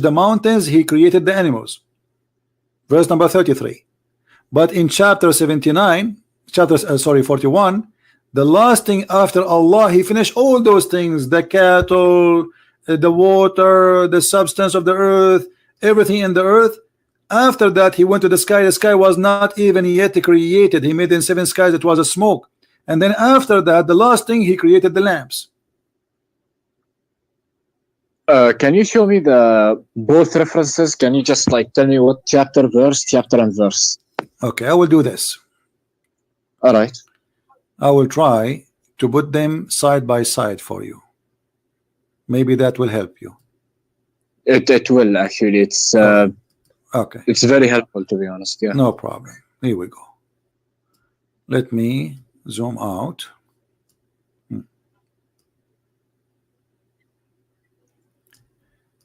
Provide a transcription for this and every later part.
the mountains, he created the animals. Verse number 33. But in chapter 79, 41, the last thing after Allah, he finished all those things, the cattle, the water, the substance of the earth, everything in the earth. After that, he went to the sky. The sky was not even yet created. He made in 7 skies, it was a smoke. And then after that, the last thing, he created the lamps. Can you show me the both references? Can you just like tell me what chapter and verse? Okay, I will do this. All right. I will try to put them side by side for you. Maybe that will help you. It will actually. It's okay. It's very helpful, to be honest. Yeah. No problem. Here we go. Let me zoom out.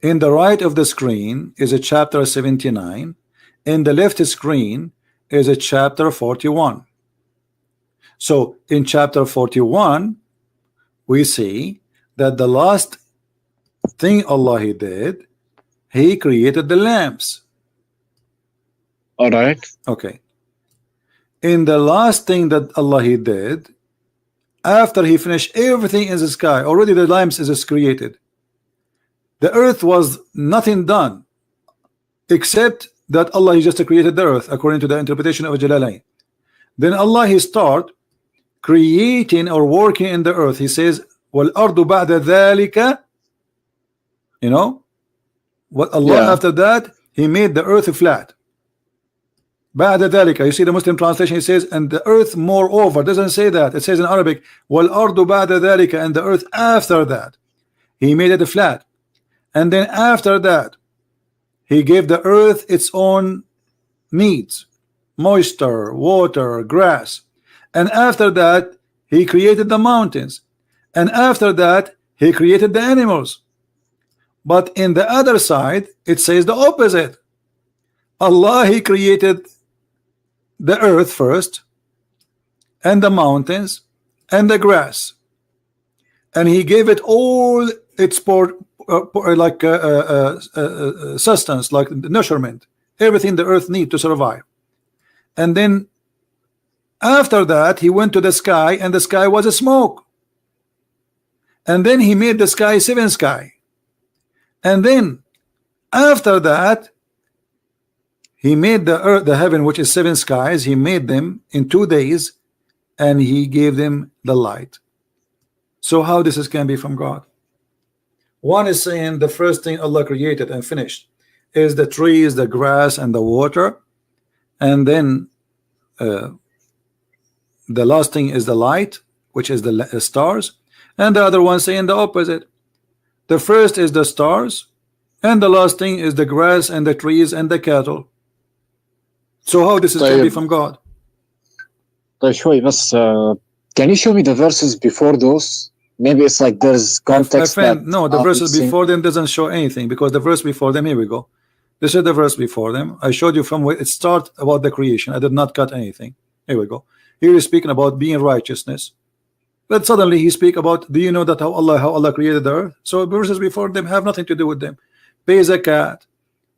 In the right of the screen is a chapter 79. In the left screen is a chapter 41. So in chapter 41, we see that the last thing Allah he did, he created the lamps. All right. Okay. In the last thing that Allah he did, after he finished everything in the sky, already the lamps is created. The earth was nothing done except that Allah he just created the earth according to the interpretation of Jalalain. Then Allah he start creating or working in the earth. He says, وَالْأَرْضُ بَعْدَ ذَلِكَ, you know what Allah after that he made the earth flat. بَعْدَ ذَلِكَ, you see the Muslim translation, he says, and the earth moreover. Doesn't say that. It says in Arabic, وَالْأَرْضُ بَعْدَ ذَلِكَ, and the earth after that he made it flat. And then after that he gave the earth its own needs, moisture, water, grass. And after that he created the mountains, and after that he created the animals. But in the other side it says the opposite. Allah he created the earth first, and the mountains, and the grass, and he gave it all its sustenance, like nourishment, everything the earth need to survive. And then after that he went to the sky, and the sky was a smoke. And then he made the sky 7 sky. And then after that he made the earth, the heaven, which is 7 skies, he made them in 2 days, and he gave them the light. So how this can be from God? One is saying the first thing Allah created and finished is the trees, the grass, and the water, and then the last thing is the light, which is the stars. And the other one saying the opposite. The first is the stars, and the last thing is the grass and the trees and the cattle. So how this is going to be from God? Can you show me the verses before those? Maybe it's like there's context. No, the verses before them doesn't show anything, because the verse before them, here we go. This is the verse before them. I showed you from where it starts about the creation. I did not cut anything. Here we go. Here he's speaking about being righteousness. But suddenly he speak about, do you know that how Allah created the earth? So verses before them have nothing to do with them. Pay zakat,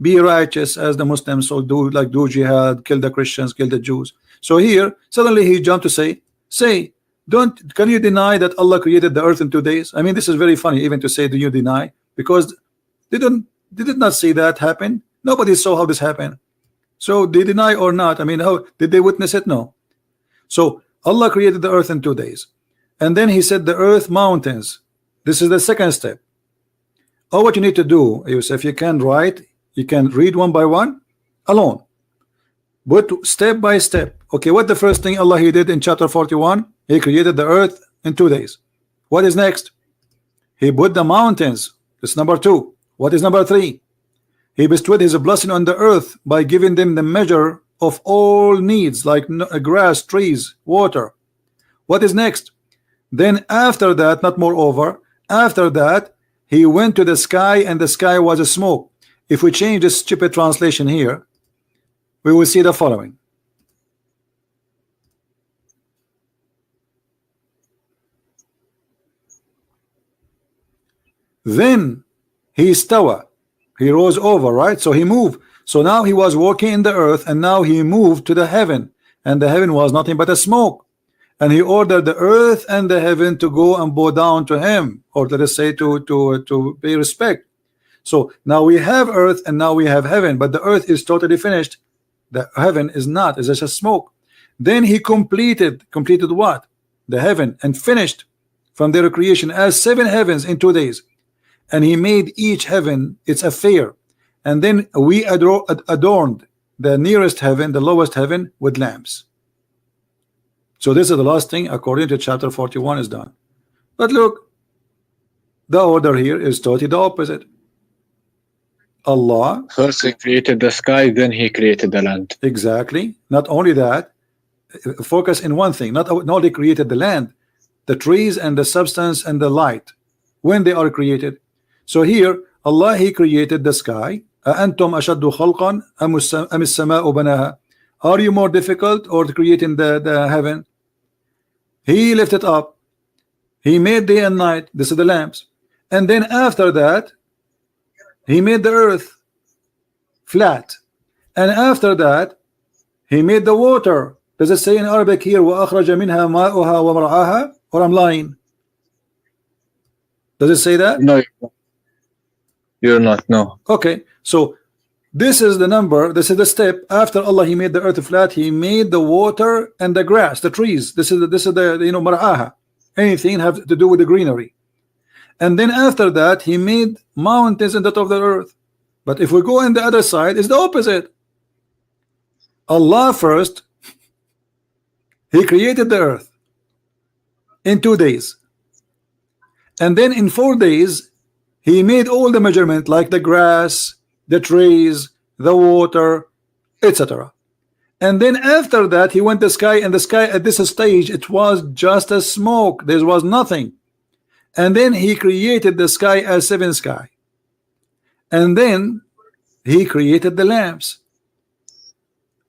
be righteous as the Muslims, so do jihad, kill the Christians, kill the Jews. So here suddenly he jumped to say, can you deny that Allah created the earth in 2 days? I mean, this is very funny even to say, do you deny? Because they did not see that happen. Nobody saw how this happened. So they deny or not. I mean, how did they witness it? No. So Allah created the earth in 2 days, and then he said the earth, mountains. This is the second step. Oh, what you need to do is, if you can write, you can read one by one alone, but step by step. Okay, what the first thing Allah he did in chapter 41? He created the earth in 2 days. What is next? He put the mountains. That's number 2. What is number 3? He bestowed his blessing on the earth by giving them the measure of all needs, like grass, trees, water. What is next? Then after that, not moreover, after that he went to the sky, and the sky was a smoke. If we change this stupid translation here, we will see the following. Then he istawa, He rose over, right? So he moved. So now he was walking in the earth, and now he moved to the heaven, and the heaven was nothing but a smoke. And he ordered the earth and the heaven to go and bow down to him, or let us say to pay respect. So now we have earth and now we have heaven, but the earth is totally finished. The heaven is not, it's just a smoke. Then he completed what? The heaven, and finished from their creation as 7 heavens in 2 days. And he made each heaven its affair. And then we adorned the nearest heaven, the lowest heaven, with lamps. So this is the last thing according to chapter 41 is done. But look, the order here is totally the opposite. Allah First he created the sky, then he created the land. Exactly. Not only that, focus in one thing. Not only created the land, the trees and the substance and the light when they are created. So here Allah, he created the sky. أَأَنْتُمْ أَشَدُّ خَلْقًا أَمِ السَّمَاءُ بَنَاهَا. Are you more difficult or creating the heaven? He lifted up. He made day and night. This is the lamps. And then after that, he made the earth flat. And after that, he made the water. Does it say in Arabic here, وَأَخْرَجَ مِنْهَا مَاءُهَا وَمَرْعَاهَا? Or I'm lying? Does it say that? No, you're not. No. Okay. So this is the number. This is the step. After Allah, he made the earth flat. He made the water and the grass, the trees. This is the you know, mar'aha. Anything have to do with the greenery. And then after that, he made mountains in the top of the earth. But if we go on the other side, it's the opposite. Allah first, he created the earth in 2 days. And then in 4 days, he made all the measurement, like the grass, the trees, the water, etc. And then after that, he went to the sky, and the sky at this stage, it was just a smoke. There was nothing. And then he created the sky as 7 sky. And then he created the lamps.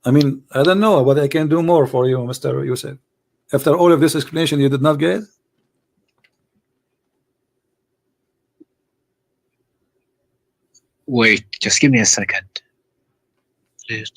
I mean, I don't know what I can do more for you, Mr. Yusuf. After all of this explanation, you did not get? Wait, just give me a second, please.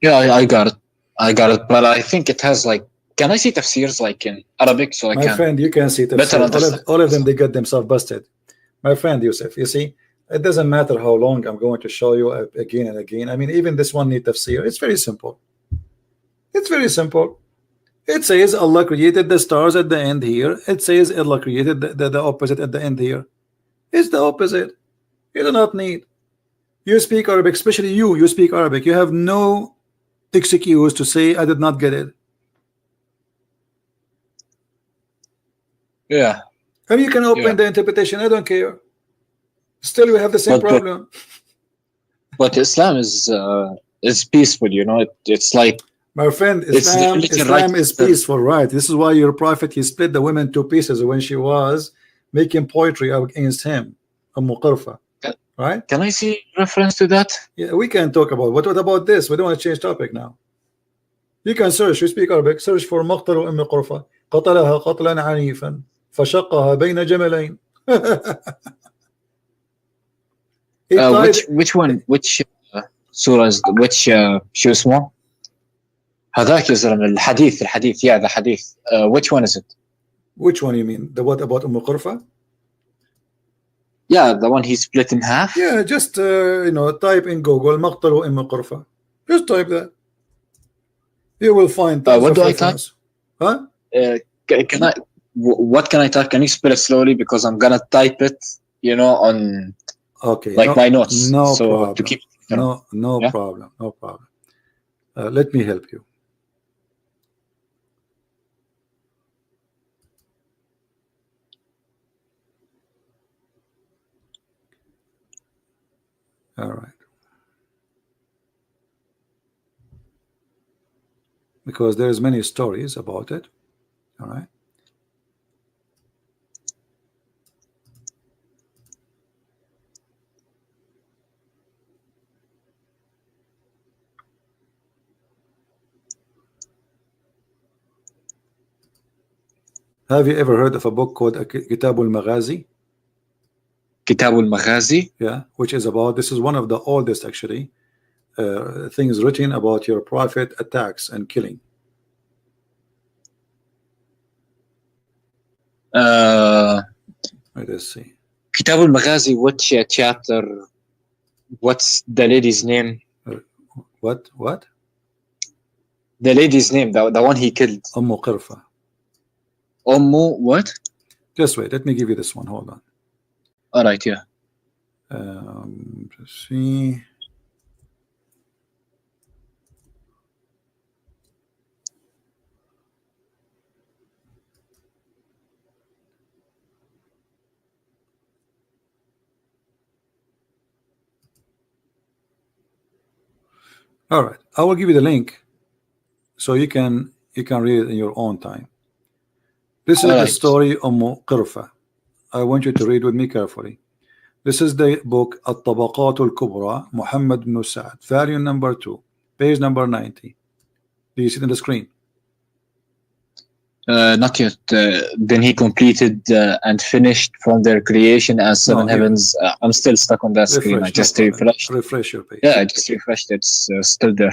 Yeah, I got it. But I think it has like. Can I see tafsirs like in Arabic so I My can? friend, you can see better understand. all of them, they get themselves busted. My friend Yusuf, you see, it doesn't matter how long I'm going to show you again and again. I mean, even this one need tafsir. It's very simple. It's very simple. It says Allah created the stars at the end here. It says Allah created the opposite at the end here. It's the opposite. You do not need. You speak Arabic, especially you speak Arabic. You have no excuse to say I did not get it. Yeah. And you can open the interpretation. I don't care. Still, we have the same problem. But Islam is peaceful. You know, it's like. My friend, Islam is peaceful, right? This is why your prophet, he split the women to pieces when she was making poetry against him, right? Can I see reference to that? Yeah, we can talk about what about this? We don't want to change topic now. You can search. You speak Arabic. Search for مقتل أم قرفة قتلها قتلا عنيفا فشقها بين جملين. Which one? Which surah is which شو اسمه؟ هذاك يا زلمة الحديث yeah, the hadith. Which one is it? Which one you mean? The what about Qurfa? Yeah, the one he split in half. Yeah, just you know, type in Google مقتل Qurfa. Just type that. You will find. What do I type? Huh? Can I? What can I type? Can you spell it slowly because I'm gonna type it, you know, on like my notes. No so problem. To keep. No problem. No problem. Let me help you. All right. Because there's many stories about it. All right. Have you ever heard of a book called Kitab al-Maghazi? Kitab al-Maghazi? Yeah, which is about, this is one of the oldest actually things written about your prophet attacks and killing. Let's see. Kitab al-Maghazi, which chapter? What's the lady's name? What? The lady's name, the one he killed. Ummu Qirfa. Ummu what? Just wait, let me give you this one. Hold on. All right, yeah. Let's see. All right, I will give you the link so you can read it in your own time. This is the story of Qirfa. I want you to read with me carefully. This is the book At-Tabaqat al-Kubra, Muhammad ibn Sa'd, volume number 2, page number 90. Do you see it on the screen? Not yet. Then he completed and finished from their creation as seven heavens. I'm still stuck on that screen. I just refreshed. Refresh your page. Yeah, I just refreshed. It's still there.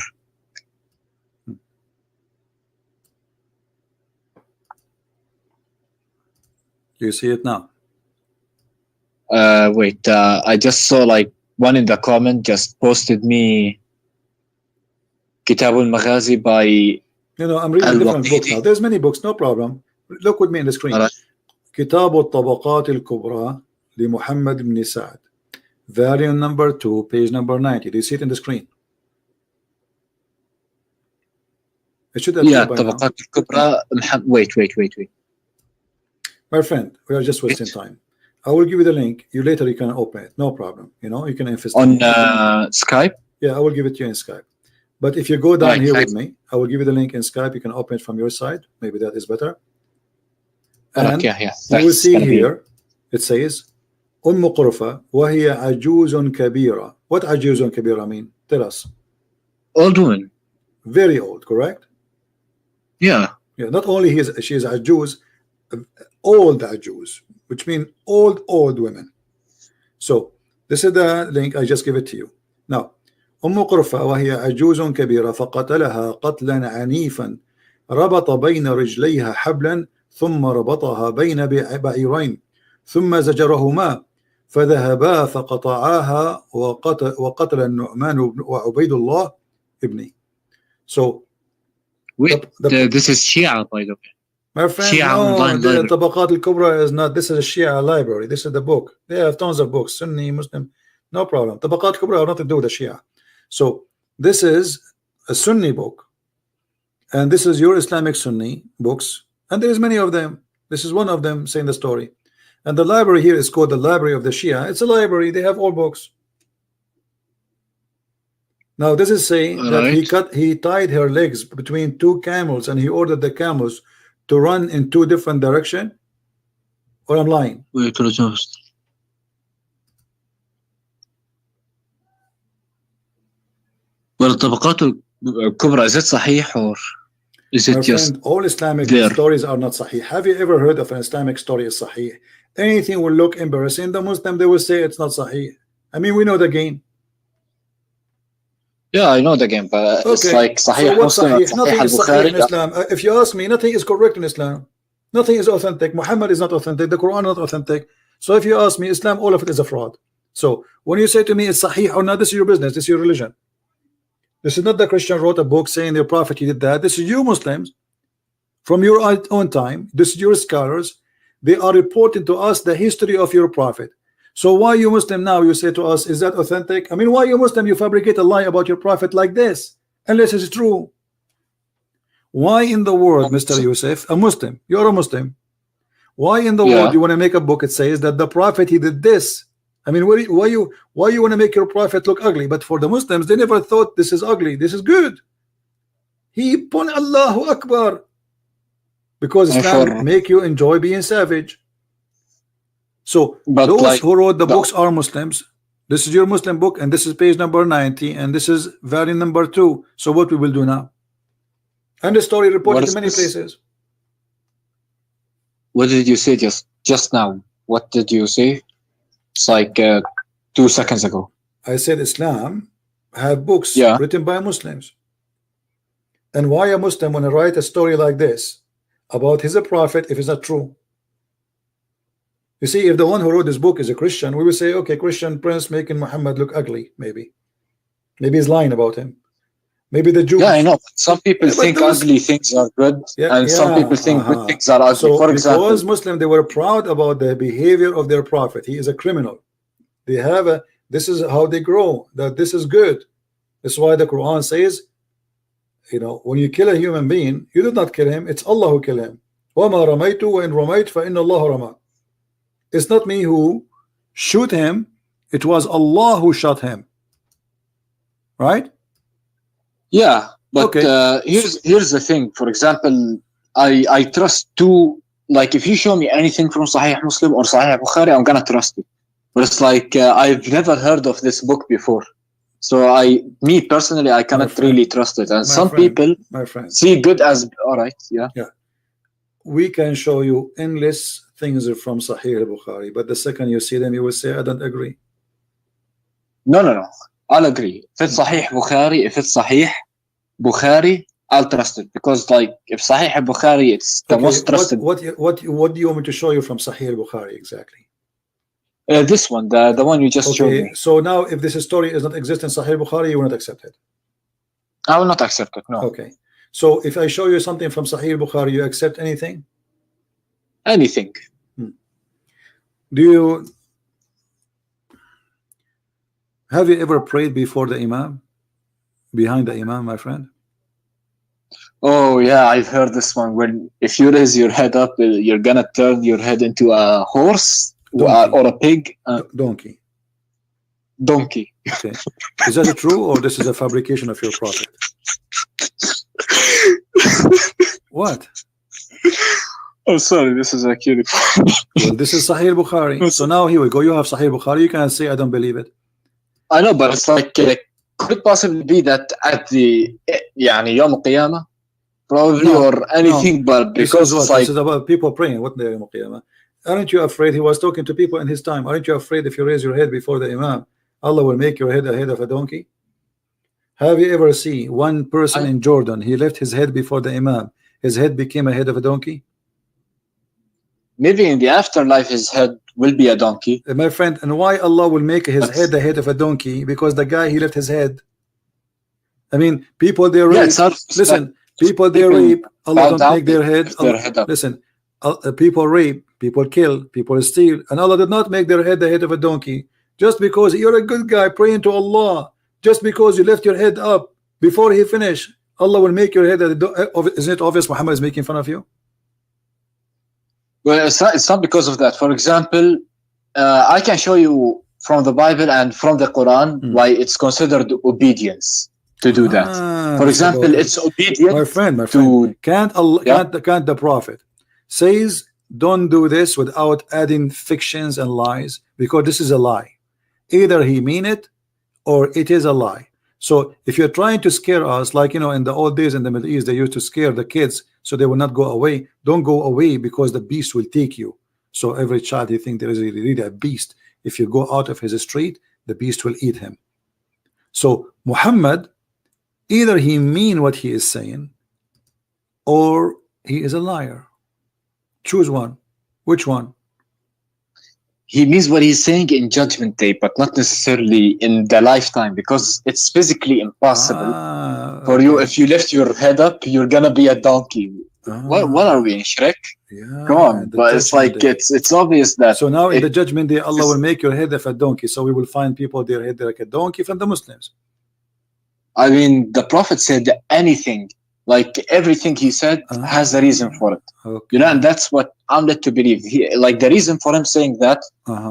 You see it now? Wait. I just saw like one in the comment just posted me Kitab al-Maghazi by. I'm reading different books now. There's many books, no problem. Look with me in the screen. Kitab al-Tabaqat al-Kubra li Muhammad ibn Sa'd, volume number 2, page number 90. Do you see it in the screen? It should appear by now. Tabaqat al-Kubra. Wait. My friend, we are just wasting time. I will give you the link. You can open it. No problem. You can invest on Skype. Yeah, I will give it to you in Skype. But if you go down here with me, I will give you the link in Skype. You can open it from your side. Maybe that is better. And you will see here, it says, Ummu Qirfa, وهي عجوز كبيرة. What عجوز كبيرة mean? Tell us. Old woman. Very old, correct? Yeah. Yeah. Not only she is عجوز, old عجوز, which means old women. So this is the link. I just give it to you. Now, أم قرفة وهي عجوز كبيرة فقتلها قتلا عنيفا ربط بين رجليها حبلا ثم ربطها بين بعيرين ثم زجرهما فذهبا فقطعاها وقتل النعمان وعبيد الله ابني. So this is Shia, by the way. My friend, no, the Tabaqat al-Kubra is not. This is a Shia library. This is the book. They have tons of books. Sunni, Muslim, no problem. Tabaqat al-Kubra have nothing to do with the Shia. So this is a Sunni book, and this is your Islamic Sunni books, and there is many of them. This is one of them saying the story. And the library here is called the Library of the Shia. It's a library. They have all books. Now this is saying that he tied her legs between two camels, and he ordered the camels to run in two different directions. Or I'm lying? Wait, well, Tabaqat al-Kubra, is it sahih or is it just all Islamic stories are not sahih. Have you ever heard of an Islamic story is sahih? Anything will look embarrassing. The Muslim, they will say it's not sahih. I mean, we know the game. Yeah, I know the game, but it's like Sahih Muslim, nothing is sahih in Islam. If you ask me, nothing is correct in Islam. Nothing is authentic. Muhammad is not authentic. The Quran is not authentic. So if you ask me, Islam, all of it is a fraud. So when you say to me it's sahih or not, this is your business. This is your religion. This is not the Christian wrote a book saying their prophet he did that. This is you Muslims from your own time. This is your scholars. They are reporting to us the history of your prophet. So why you Muslim now you say to us, is that authentic? I mean, why you Muslim you fabricate a lie about your prophet like this unless it's true? Why in the world, Mr. Yusuf, a Muslim, you're a Muslim, why in the world you want to make a book it says that the prophet he did this? I mean, why you want to make your prophet look ugly? But for the Muslims, they never thought this is ugly, this is good. He pun Allahu Akbar, because Islam make you enjoy being savage. So those who wrote the books are Muslims. This is your Muslim book, and this is page number 90, and this is volume number 2. So what we will do now? And the story reported in many places. What did you say just now? What did you say? It's like 2 seconds ago. I said Islam have books Yeah. written by Muslims. And why a Muslim want to write a story like this about his prophet if it's not true? You see, if the one who wrote this book is a Christian, we will say, okay, Christian prince making Muhammad look ugly. Maybe he's lying about him. Maybe the Jews. Yeah, I know. Some people think those... ugly things are good, and some people think good things are ugly. So for example, because Muslim, they were proud about the behavior of their prophet. He is a criminal. They have a, this is how they grow, that this is good. That's why the Quran says, you know, when you kill a human being, you did not kill him, it's Allah who killed him. وَمَا رَمَيْتُ وَإِنْ رَمَيْتُ فَإِنَّ اللَّهَ رَمَى. It's not me who shoot him, it was Allah who shot him. Right? Yeah, but okay. Here's the thing. For example, I trust two. Like, if you show me anything from Sahih Muslim or Sahih Bukhari, I'm gonna trust it. But it's like I've never heard of this book before, so me personally, I cannot really trust it. And some people see good as all right. Yeah. We can show you endless things from Sahih Bukhari, but the second you see them, you will say, I don't agree. No. I'll agree. If it's Sahih Bukhari, Bukhari, I'll trust it, because like if Sahih Bukhari, it's the most trusted. What do you want me to show you from Sahih Bukhari exactly? This one, the one you just showed me. So now, if this story is not exist in Sahih Bukhari, you will not accept it. I will not accept it. No. Okay. So if I show you something from Sahih Bukhari, you accept anything? Anything. Have you ever prayed before the Imam? Behind the Imam, my friend? Oh yeah, I've heard this one. When if you raise your head up, you're gonna turn your head into a horse or a pig. Donkey. Okay. Is that true, or this is a fabrication of your prophet? What? Oh, sorry, this is actually. Well, this is Sahih Bukhari. So now here we go. You have Sahih Bukhari. You can say I don't believe it. I know, but it's like, could it possibly be that at the Yawm al-Qiyamah, probably, or anything? No. But because this is about people praying. What the Yawm al-Qiyamah? Aren't you afraid? He was talking to people in his time. Aren't you afraid if you raise your head before the Imam, Allah will make your head a head of a donkey? Have you ever seen one person in Jordan? He left his head before the Imam. His head became a head of a donkey. Maybe in the afterlife, his head will be a donkey. My friend, and why Allah will make his head the head of a donkey? Because the guy, he left his head. I mean, people they rape. Listen, people they rape. Allah don't make their head. Listen, people rape, people kill, people steal, and Allah did not make their head the head of a donkey. Just because you're a good guy praying to Allah, just because you left your head up before he finished, Allah will make your head. Isn't it obvious Muhammad is making fun of you? Well, it's not because of that. For example, I can show you from the Bible and from the Quran why it's considered obedience to do that. For example, it's obedient. My friend, can't the Prophet says don't do this without adding fictions and lies, because this is a lie. Either he mean it or it is a lie. So if you're trying to scare us, like in the old days in the Middle East, they used to scare the kids so they will not go away. Don't go away because the beast will take you. So every child, he think there is really a beast. If you go out of his street, the beast will eat him. So Muhammad, either he mean what he is saying or he is a liar. Choose one. Which one? He means what he's saying in Judgment Day, but not necessarily in the lifetime, because it's physically impossible for you. If you lift your head up, you're gonna be a donkey. What are we in Shrek? Yeah, come on, but it's like it's obvious that. So now in the Judgment Day, Allah will make your head of a donkey. So we will find people their head like a donkey from the Muslims. I mean, the Prophet said anything. Like everything he said has a reason for it. Okay. And that's what I'm led to believe. Like the reason for him saying that,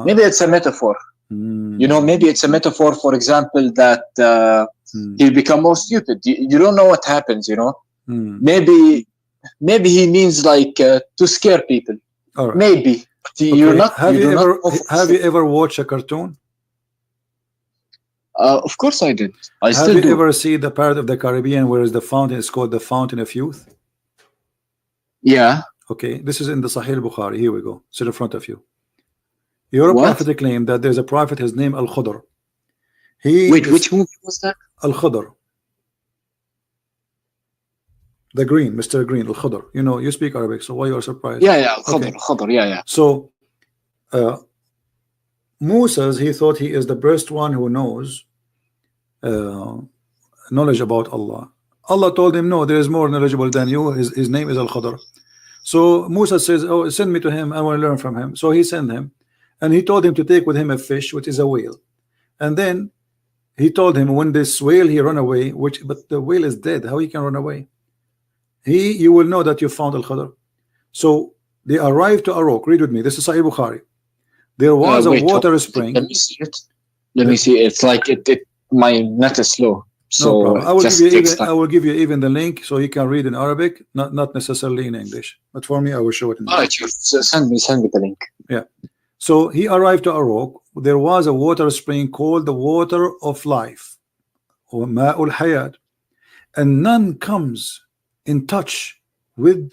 maybe it's a metaphor. Maybe it's a metaphor, for example, that he'll become more stupid. You don't know what happens, Maybe he means like to scare people. Right. Maybe. Have you ever watched a cartoon? Of course I did. Have you ever seen the part of the Caribbean where is the fountain? It's called the Fountain of Youth. Yeah. Okay, this is in the Sahih Bukhari. Here we go. It's in front of you. Your What? prophet claimed that there's a prophet, his name Al-Khudr. Wait, which movie was that? Al-Khudr. The green, Mr. Green, Al-Khudr. You know, you speak Arabic, so why you are surprised? Yeah, Khudr, okay. Khudr, yeah. So, Musa, he thought he is the best one who knows knowledge about Allah. Allah told him, no, there is more knowledgeable than you. His name is Al-Khudr. So Musa says, oh, send me to him. I want to learn from him. So he sent him, and he told him to take with him a fish, which is a whale. And then he told him, when this whale he run away, but the whale is dead. How he can run away? You will know that you found Al-Khudr. So they arrived to a rock. Read with me. This is Sahih Bukhari. There was a water spring. Let me see it. Let me see. It's like my net is slow. So no problem. I will give you even the link so you can read in Arabic, not necessarily in English. But for me, I will show it in English. Right, send me the link. Yeah. So he arrived to a rock. There was a water spring called the water of life, or Ma'ul Hayat, and none comes in touch with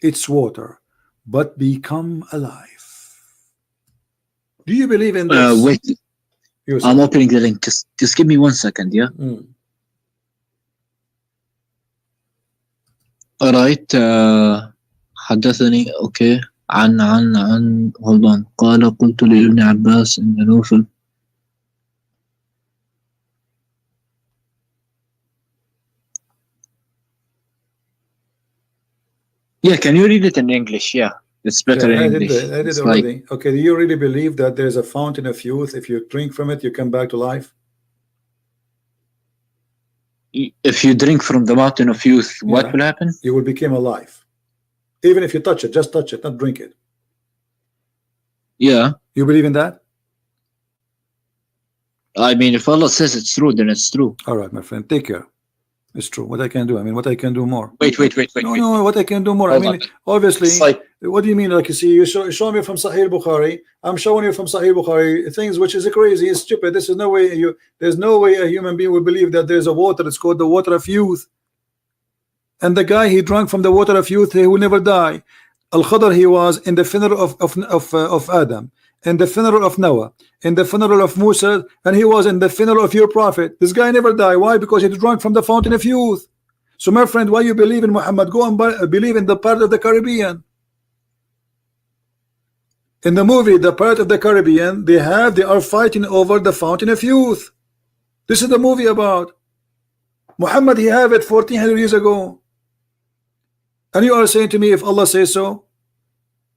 its water but become alive. Do you believe in this? Wait, I'm opening the link. Just give me 1 second, yeah. Alright. حدثني okay عن hold on. قال قلت لابن عباس إن نوفل. Yeah, can you read it in English? Yeah, it's better in English. I did already. Okay, do you really believe that there's a fountain of youth? If you drink from it, you come back to life? If you drink from the mountain of youth, what will happen? You will become alive. Even if you touch it, just touch it, not drink it. Yeah. You believe in that? I mean, if Allah says it's true, then it's true. All right, my friend, take care. It's true. What I can do? I mean, what I can do more? Wait. No, what I can do more? Hold I mean, obviously, what do you mean? Like you see, you show me from Sahih Bukhari. I'm showing you from Sahih Bukhari things which is crazy, it's stupid. This is no way. There's no way a human being will believe that there's a water. It's called the water of youth. And the guy, he drank from the water of youth. He will never die. Al-Khudr, he was in the funeral of Adam, in the funeral of Noah, in the funeral of Musa, and he was in the funeral of your prophet. This guy never died. Why? Because he drank from the fountain of youth. So my friend, why you believe in Muhammad? Go and believe in the part of the Caribbean. In the movie, the part of the Caribbean, they are fighting over the fountain of youth. This is the movie about. Muhammad, he have it 1400 years ago. And you are saying to me, if Allah says so.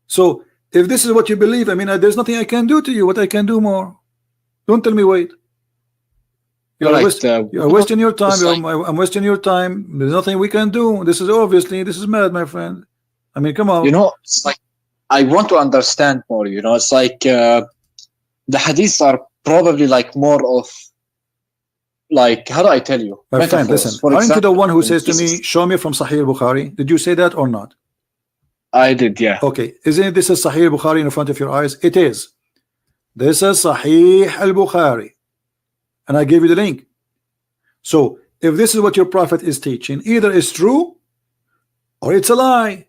So if this is what you believe, I mean, there's nothing I can do to you. What I can do more? Don't tell me wait. You are wasting your time. I'm wasting your time. There's nothing we can do. This is mad, my friend. I mean, come on. You know, it's like I want to understand more. You know, it's like the hadiths are probably like more of like, how do I tell you? My friend, listen. Aren't you the one who says to me, show me from Sahih Bukhari? Did you say that or not? I did, yeah. Okay, isn't this a Sahih Bukhari in front of your eyes? It is. This is Sahih al-Bukhari, and I gave you the link. So if this is what your prophet is teaching, either it's true or it's a lie.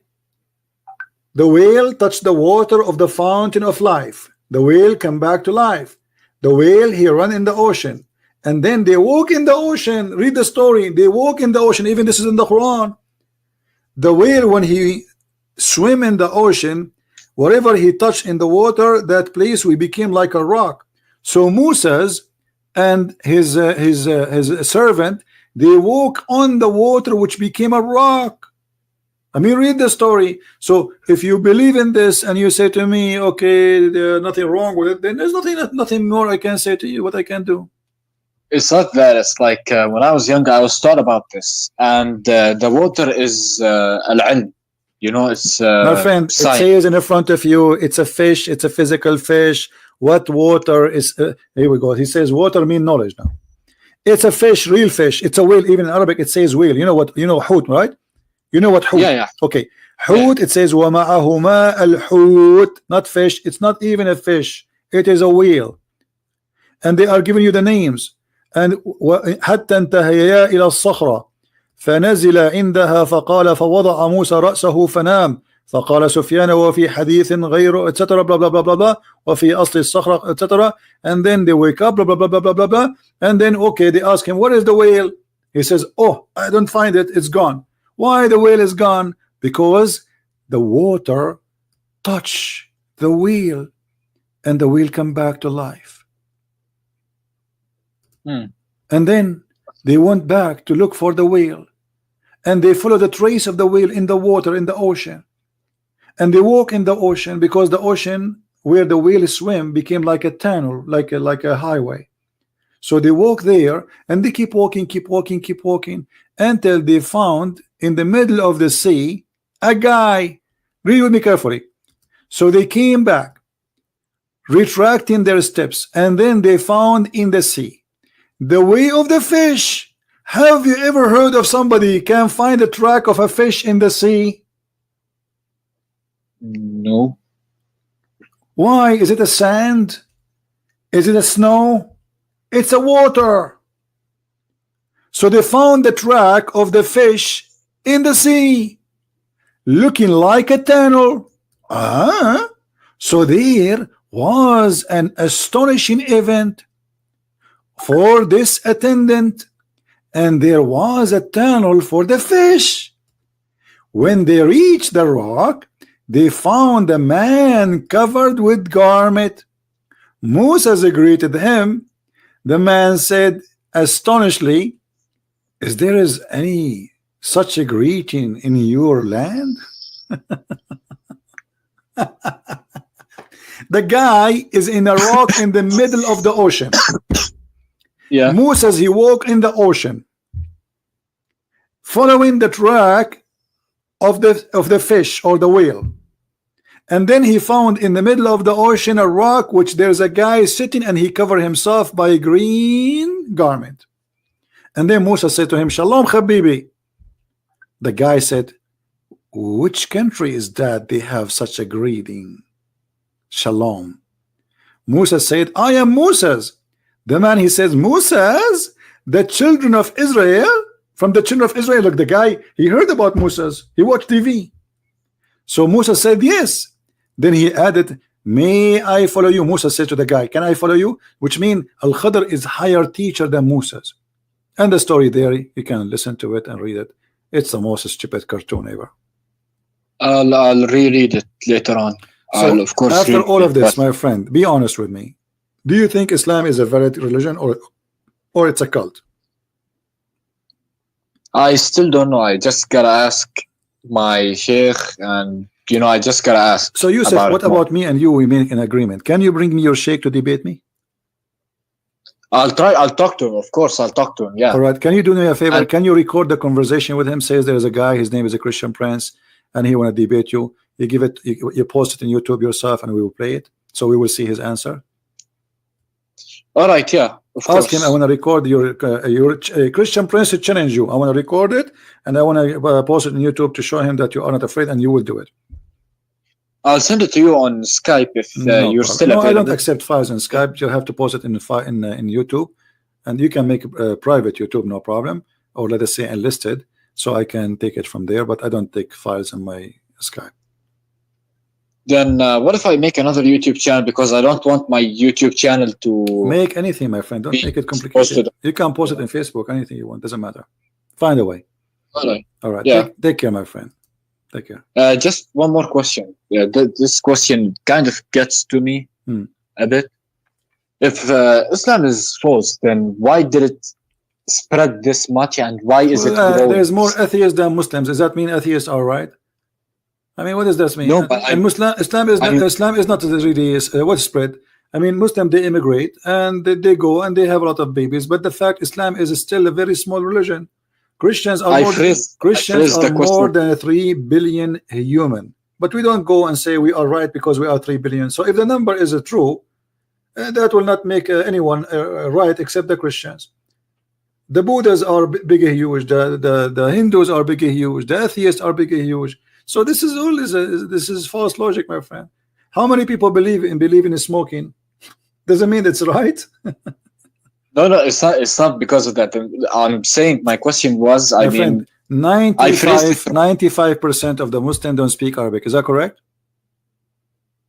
The whale touched the water of the fountain of life. The whale come back to life. The whale, he ran in the ocean, and then they walk in the ocean. Read the story. They walk in the ocean. Even this is in the Quran. The whale, when he swim in the ocean, wherever he touched in the water, that place we became like a rock. So Moses and his servant, they walk on the water which became a rock. I mean, read the story. So if you believe in this and you say to me, okay, there's nothing wrong with it, then there's nothing more I can say to you. What I can do? It's not that. It's like when I was younger, I was taught about this, and the water is al-ilm. You know, it's my friend, science. It says in front of you, it's a fish, it's a physical fish. What water is? Here we go. He says water mean knowledge now. It's a fish, real fish. It's a whale. Even in Arabic, it says whale. You know what? You know hoot, right? You know what hoot? Yeah. Okay. Hoot, it says وَمَعَهُمَا الْحُوت. Not fish. It's not even a fish. It is a whale. And they are giving you the names. And حتى انتهيا إلى الصخرة فنزل عندها فقال فوضع موسى رأسه فنام فقال سفيان وفي حديث غيره etc blah blah blah blah blah وفي أصل الصخرة etc. And then they wake up blah blah blah blah blah blah blah. And then okay, they ask him, where is the whale? He says, oh, I don't find it, it's gone. Why the whale is gone? Because the water touch the wheel and the wheel come back to life. And then they went back to look for the whale, and they follow the trace of the whale in the water, in the ocean, and they walk in the ocean, because the ocean where the whale swim became like a tunnel, like a highway. So they walk there, and they keep walking until they found in the middle of the sea a guy. Read with me carefully. So they came back, retracting their steps, and then they found in the sea the way of the fish. Have you ever heard of somebody can find the track of a fish in the sea? No. Why? Is it a sand? Is it a snow? It's a water. So they found the track of the fish in the sea, looking like a tunnel. So there was an astonishing event for this attendant, and there was a tunnel for the fish. When they reached the rock, they found a man covered with garment. Moses greeted him. The man said astonishedly, is there any such a greeting in your land? The guy is in a rock in the middle of the ocean. Yeah. Moses, he walked in the ocean, following the track of the fish or the whale, and then he found in the middle of the ocean a rock which there's a guy sitting, and he covered himself by a green garment. And then Moses said to him, Shalom Habibi. The guy said, which country is that they have such a greeting? Shalom. Moses said, I am Moses. The man, he says, Moses, the children of Israel, from the children of Israel. Look, the guy, he heard about Moses, he watched TV. So Moses said yes. Then he added, may I follow you? Moses said to the guy, can I follow you? Which means Al-Khadr is higher teacher than Moses. And the story there, you can listen to it and read it. It's the most stupid cartoon ever. I'll reread it later on. So of course, after all of this, my friend, be honest with me. Do you think Islam is a valid religion, or it's a cult? I still don't know. I just gotta ask my sheikh, and I just gotta ask. So Yusuf, what about me and you? We make an agreement. Can you bring me your sheikh to debate me? I'll try. I'll talk to him. Of course, I'll talk to him. Yeah. All right. Can you do me a favor? Can you record the conversation with him? Says there is a guy. His name is a Christian Prince, and he want to debate you. You give it. You post it in YouTube yourself, and we will play it. So we will see his answer. All right. Yeah. Of course. Ask him. I want to record your Christian Prince to challenge you. I want to record it, and I want to post it on YouTube to show him that you are not afraid, and you will do it. I'll send it to you on Skype if you're still available. No, I don't accept files on Skype. You have to post it in YouTube, and you can make a private YouTube, no problem, or let us say enlisted, so I can take it from there. But I don't take files on my Skype. Then what if I make another YouTube channel, because I don't want my YouTube channel to make anything, my friend. Don't make it complicated. You can post it in Facebook, anything you want. Doesn't matter. Find a way. All right. All right. Yeah. Take care, my friend. Take care. Just one more question. Yeah, this question kind of gets to me a bit. If Islam is false, then why did it spread this much, and why is it growing? There's more atheists than Muslims. Does that mean atheists are right? I mean, what does this mean? No, but Islam is not really widespread. I mean, Muslims, they immigrate and they go and they have a lot of babies. But the fact Islam is still a very small religion. Christians are more than 3 billion human. But we don't go and say we are right because we are 3 billion. So if the number is true, that will not make anyone right except the Christians. The Buddhas are big and huge. The Hindus are big and huge. The atheists are big and huge. So this is all this is false logic, my friend. How many people believe in smoking? Doesn't mean it's right. No, it's not because of that. I'm saying my question was, 95% of the Muslims don't speak Arabic. Is that correct?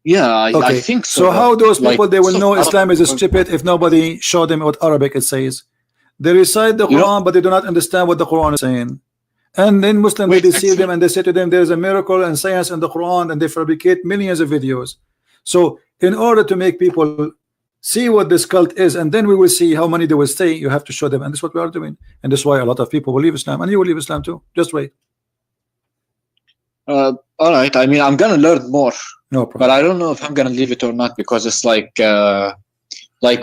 Yeah, I Okay. think so. So how those people Like, they will know Arab Islam is people- stupid if nobody showed them what Arabic it says? They recite the You know- Quran, but they do not understand what the Quran is saying. And then Muslims they Wait, deceive them and they say to them there is a miracle and science in the Quran, and they fabricate millions of videos. So in order to make people see what this cult is, and then we will see how many they will stay, you have to show them, and this is what we are doing. And that's why a lot of people will leave Islam, and you will leave Islam too. Just wait. all right. I mean, I'm gonna learn more, No problem. but I don't know if I'm gonna leave it or not, because it's like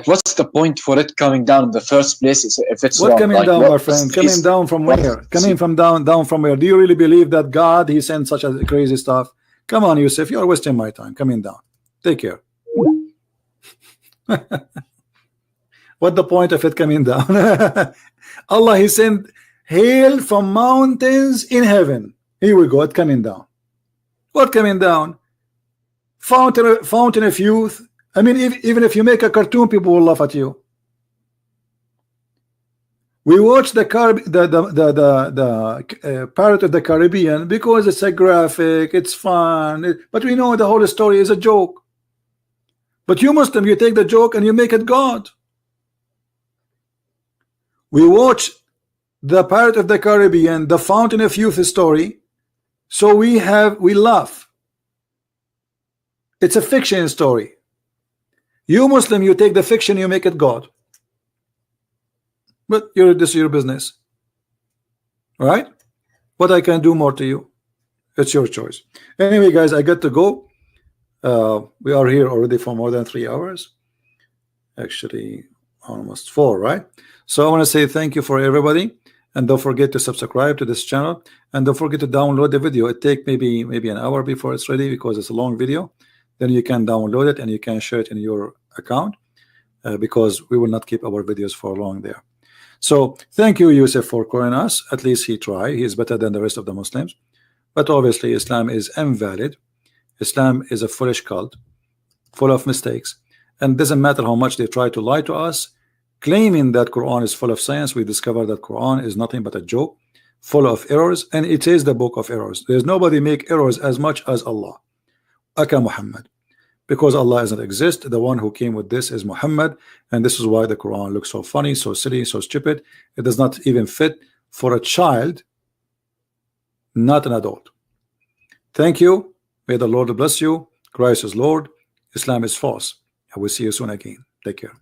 what's the point for it coming down in the first place if it's What wrong? coming Like, down, what my friend? is- Coming down from where? Coming from down from where? Do you really believe that God he sent such a crazy stuff? Come on, Yusuf, you're wasting my time. Coming down. Take care. What the point of it coming down? Allah he sent hail from mountains in heaven. Here we go. It coming down. What coming down? Fountain of youth. I mean, even if you make a cartoon, people will laugh at you. We watch the Pirate of the Caribbean because it's a graphic, it's fun, but we know the whole story is a joke. But you Muslim, you take the joke and you make it God. We watch the Pirate of the Caribbean, the Fountain of Youth story, so we laugh. It's a fiction story. You Muslim, you take the fiction, you make it God. But this is your business. All right? What I can do more to you, it's your choice. Anyway, guys, I got to go. We are here already for more than 3 hours. Actually, almost 4, right? So I want to say thank you for everybody. And don't forget to subscribe to this channel. And don't forget to download the video. It takes maybe an hour before it's ready because it's a long video. Then you can download it and you can share it in your account because we will not keep our videos for long there. So thank you, Yusuf, for calling us. At least he tried. He is better than the rest of the Muslims. But obviously Islam is invalid. Islam is a foolish cult full of mistakes, and doesn't matter how much they try to lie to us claiming that Quran is full of science. We discover that Quran is nothing but a joke full of errors, and it is the book of errors. There's nobody make errors as much as Allah, aka Muhammad, because Allah doesn't exist. The one who came with this is Muhammad, and this is why the Quran looks so funny, so silly, so stupid. It does not even fit for a child, not an adult. Thank you. May the Lord bless you. Christ is Lord. Islam is false. I will see you soon again. Take care.